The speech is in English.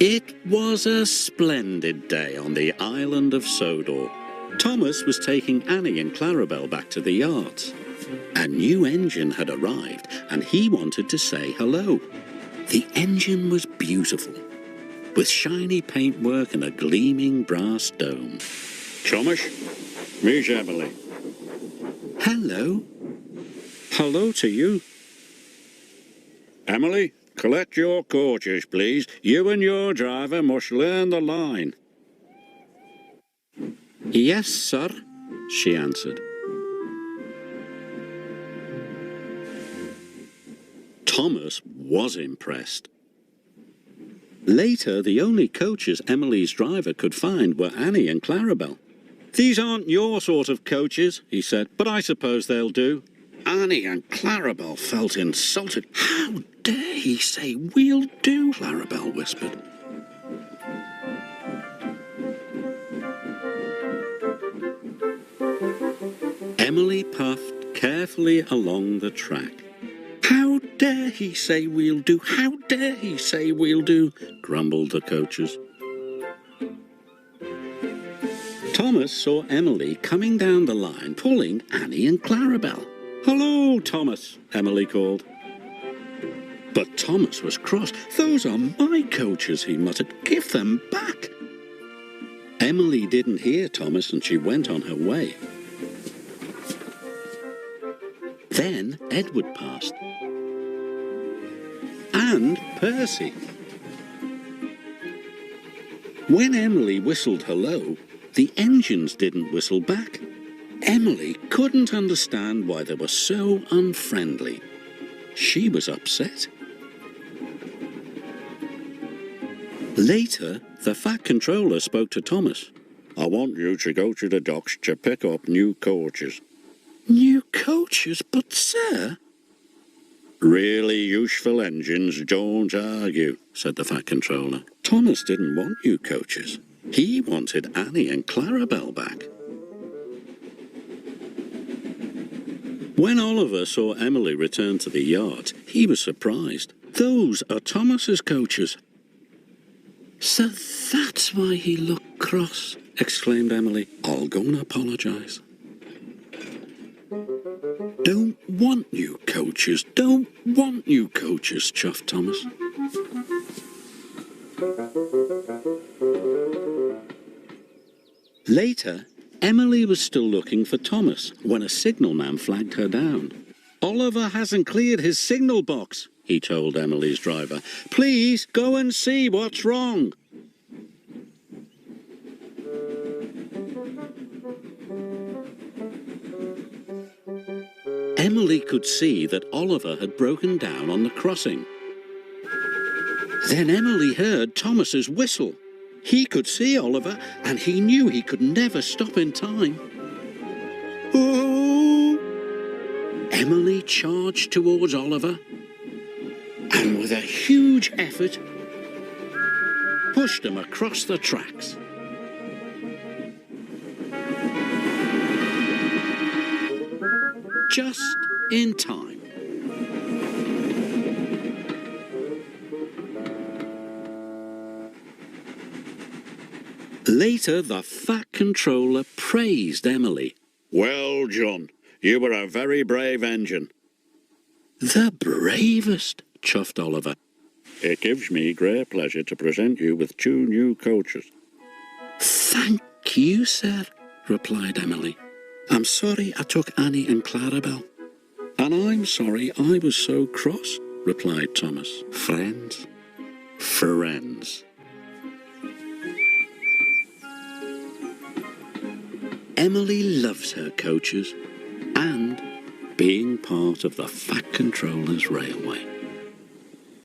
It was a splendid day on the island of Sodor. Thomas was taking Annie and Clarabel back to the yards. A new engine had arrived and he wanted to say hello. The engine was beautiful, with shiny paintwork and a gleaming brass dome. Thomas, meet Emily. Hello. Hello to you. Emily, collect your coaches, please. You and your driver must learn the line. Yes, sir, she answered. Thomas was impressed. Later, the only coaches Emily's driver could find were Annie and Clarabel. "These aren't your sort of coaches," he said, "but I suppose they'll do." Annie and Clarabel felt insulted. "How dare he say we'll do?" Clarabel whispered. Emily puffed carefully along the track. "How dare he say we'll do? How dare he say we'll do?" grumbled the coaches. Thomas saw Emily coming down the line, pulling Annie and Clarabel. "Hello, Thomas," Emily called. But Thomas was cross. "Those are my coaches," he muttered. "Give them back." Emily didn't hear Thomas and she went on her way. Then Edward passed. And Percy. When Emily whistled hello, the engines didn't whistle back. Emily couldn't understand why they were so unfriendly. She was upset. Later, the Fat Controller spoke to Thomas. "I want you to go to the docks to pick up new coaches." "New coaches? But, sir..." "Really useful engines don't argue," said the Fat Controller. Thomas didn't want new coaches. He wanted Annie and Clarabel back. When Oliver saw Emily return to the yard, he was surprised. "Those are Thomas's coaches." "So that's why he looked cross," exclaimed Emily. "I'll go and apologise." "Don't want new coaches, don't want new coaches," chuffed Thomas. Later, Emily was still looking for Thomas when a signalman flagged her down. "Oliver hasn't cleared his signal box," he told Emily's driver. "Please go and see what's wrong." Emily could see that Oliver had broken down on the crossing. Then Emily heard Thomas's whistle. He could see Oliver, and he knew he could never stop in time. Oh! Emily charged towards Oliver, and with a huge effort, pushed him across the tracks. Just in time. Later, the Fat Controller praised Emily. "Well, John, you were a very brave engine." "The bravest," chuffed Oliver. "It gives me great pleasure to present you with 2 new coaches." "Thank you, sir," replied Emily. "I'm sorry I took Annie and Clarabel." "And I'm sorry I was so cross," replied Thomas. Friends? Friends. Emily loves her coaches and being part of the Fat Controller's Railway.